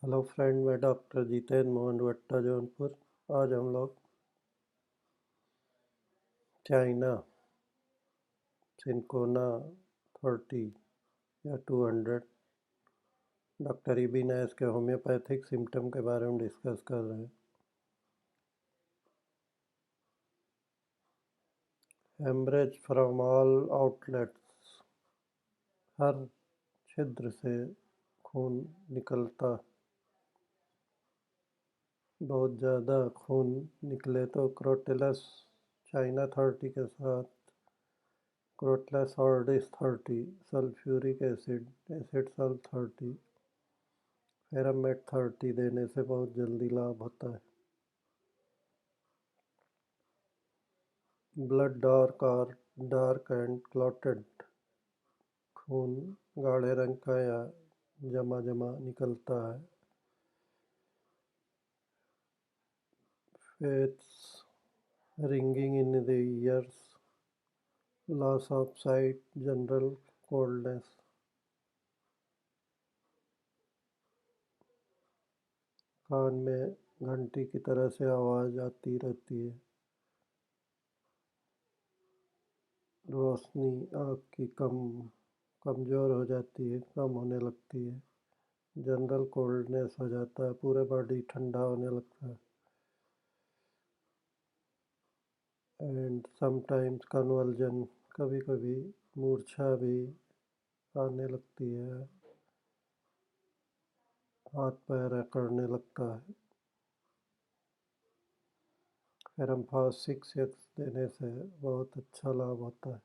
Hello friend, मैं doctor Jitendra Mohan भट्टा, जौनपुर। आज हम लोग चाइना सिंकोना 30 या 200 डॉक्टर इबीनास के होम्योपैथिक सिम्टम के बारे में डिस्कस कर रहे हैं। हेमरेज फ्रॉम ऑल आउटलेट्स, हर छिद्र से खून निकलता। बहुत ज़्यादा खून निकले तो क्रोटिलस चाइना 30 के साथ क्रोटलेस ऑर्डिस 30, सल्फ्यूरिक एसिड एसिड सल्फ 30, फेरामेट 30 देने से बहुत जल्दी लाभ होता है। ब्लड डार्क और डार्क एंड क्लॉटेड, खून गाढ़े रंग का या जमा जमा निकलता है। Face ringing in the ears, loss of sight, general coldness. कान में घंटी की तरह से आवाज़ आती रहती है। रोशनी आँख की कमज़ोर हो जाती है, कम होने लगती है। जनरल कोल्डनेस हो जाता है, पूरे बॉडी ठंडा होने लगता है। एंड समटाइम्स कन्वल्जन, कभी कभी मूर्छा भी आने लगती है, हाथ पैर अकड़ने लगता है। फेरम्फास 6X देने से बहुत अच्छा लाभ होता है।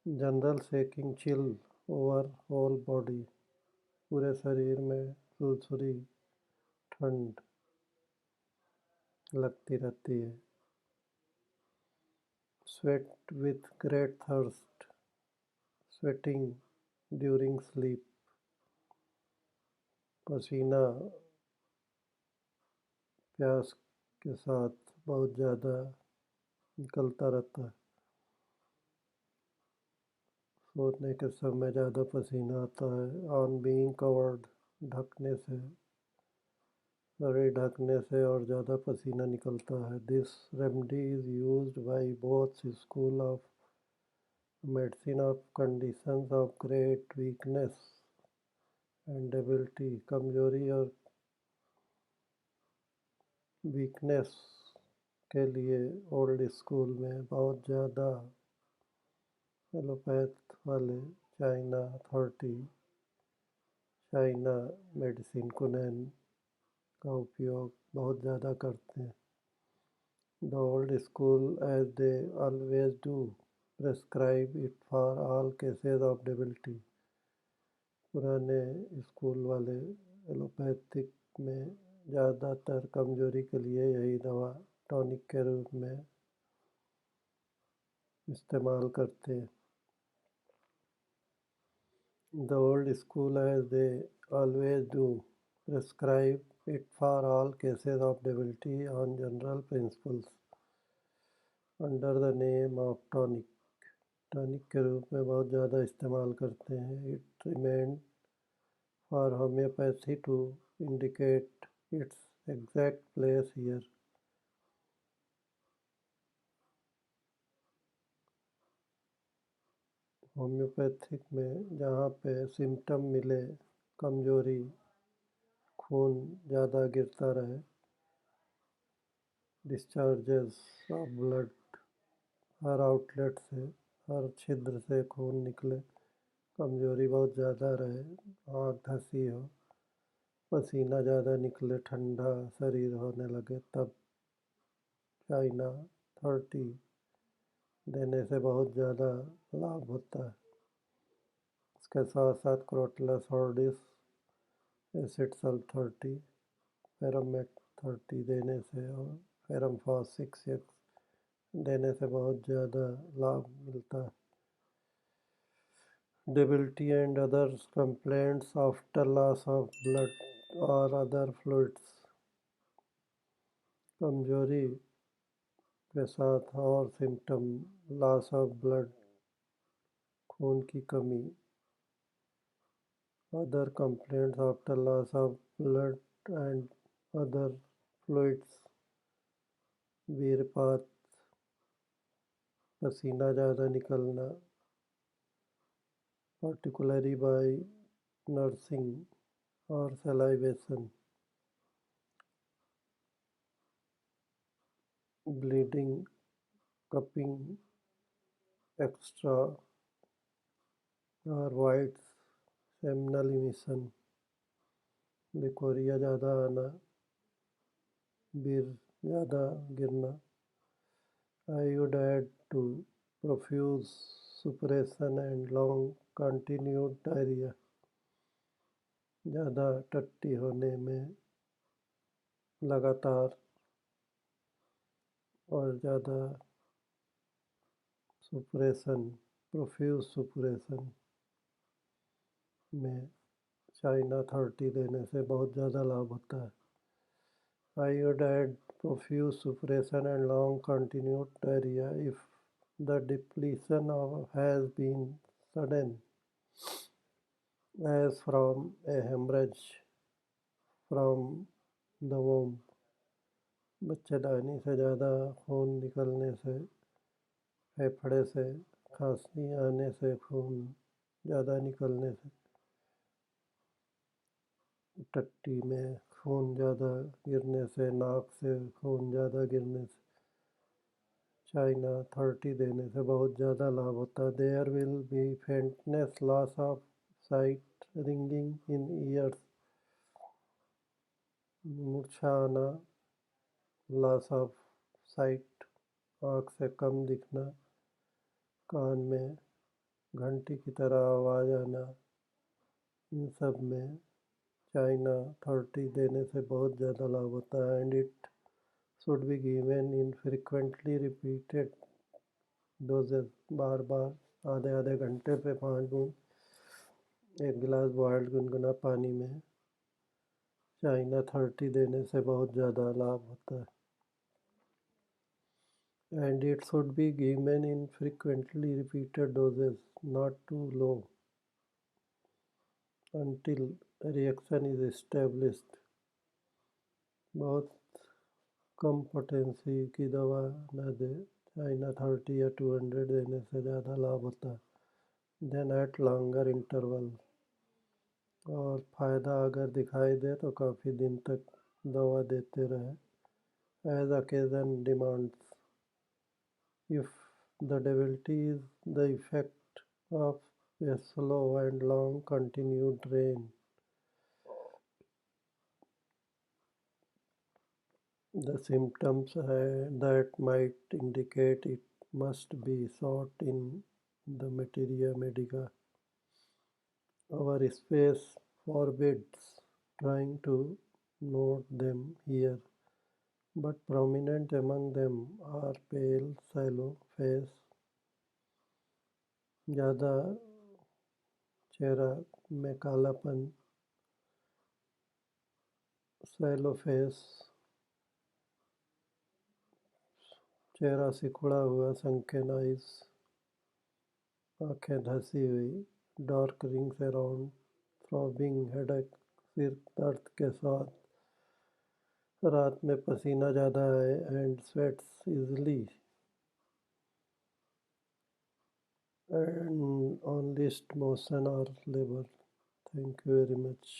General shaking chill over whole body, पूरे शरीर में सुरसुरी ठंड लगती रहती है। Sweat with great thirst, sweating during sleep, पसीना प्यास के साथ बहुत ज़्यादा निकलता रहता है। सोने के समय ज़्यादा पसीना आता है। ऑन बीइंग कवर्ड, ढकने से, शरीर ढकने से और ज़्यादा पसीना निकलता है। This remedy is used by both school of medicine of conditions of great weakness and debility, कमजोरी और वीकनेस के लिए ओल्ड स्कूल में बहुत ज़्यादा एलोपैथ वाले चाइना 30, चाइना मेडिसिन कुनैन का उपयोग बहुत ज़्यादा करते हैं। The old school, as they always do, prescribe it for all cases of debility. पुराने स्कूल वाले एलोपैथिक में ज़्यादातर कमजोरी के लिए यही दवा टॉनिक के रूप में इस्तेमाल करते हैं। The old school, as they always do, prescribe it for all cases of debility on general principles under the name of tonic. Tonic के रूप में बहुत ज़्यादा इस्तेमाल करते हैं। It remained for homeopathy to indicate its exact place here. Homeopathic में जहाँ पे सिम्टम मिले, कमजोरी, खून ज़्यादा गिरता रहे, discharges of blood, her outlet से, हर छिद्र से खून निकले, कमजोरी बहुत ज़्यादा रहे, आँख धंसी हो, पसीना ज़्यादा निकले, ठंडा शरीर होने लगे, तब चाइना 30 देने से बहुत ज़्यादा लाभ होता है। इसके साथ साथ क्रोटलस ऑर्डिस एसिड सल्फ 30, फेरामेट 30 देने से और फेरमफॉस 6X देने से बहुत ज़्यादा लाभ मिलता है। Debility and other complaints after loss of blood or other fluids, कमजोरी के साथ और सिम्टम, लॉस ऑफ ब्लड, खून की कमी, other complaints after loss of blood and other fluids, वीरपात, पसीना ज़्यादा निकलना, particularly by nursing or salivation, bleeding, cupping, extra or whites, seminal emission, leucorrhoea ज़्यादा आना, बीर ज़्यादा गिरना, iod add to profuse suppression and long continued diarrhea, ज़्यादा टट्टी होने में लगातार और ज़्यादा सुप्रेशन, प्रोफ्यूज सुप्रेशन में चाइना 30 देने से बहुत ज़्यादा लाभ होता है। Iodide profuse suppression and long continued diarrhea if the depletion has been sudden, as from a hemorrhage from the womb, बच्चेदानी से ज़्यादा खून निकलने से, फेफड़े से, खांसी आने से, खून ज़्यादा निकलने से, टट्टी में खून ज़्यादा गिरने से, नाक से खून ज़्यादा गिरने से, चाइना 30 देने से बहुत ज़्यादा लाभ होता है। There will be faintness, loss of sight, ringing in ears, मूर्छा आना, लॉस ऑफ साइट, आँख से कम दिखना, कान में घंटी की तरह आवाज़ आना, इन सब में चाइना 30 देने से बहुत ज़्यादा लाभ होता है। And it should be given in frequently repeated doses, बार बार आधे आधे घंटे पे 5 बूंद 1 गिलास बॉयल्ड गुनगुना पानी में चाइना 30 देने से बहुत ज़्यादा लाभ होता है। And it should be given in frequently repeated doses, not too low, until reaction is established. बहुत कम पोटेंसी की दवा न दे, चाइना 30 या 200 देने से ज़्यादा लाभ होता है। देन एट लॉन्गर इंटरवल, और फ़ायदा अगर दिखाई दे तो काफ़ी दिन तक दवा देते रहे। As occasion demands, if the debility is the effect of a slow and long continued rain, the symptoms that might indicate it must be sought in the materia medica. Our space forbids trying to note them here, but prominent among them are pale, sallow face, ज़्यादा चेहरा में कालापन, Cello face, चेहरा सिकुड़ा हुआ, sunken eyes, आँखें धसी हुई, dark rings around, throbbing headache, सिर दर्द के साथ, रात में पसीना ज़्यादा आए, and sweats easily, and on least motion और labour. Thank you very much.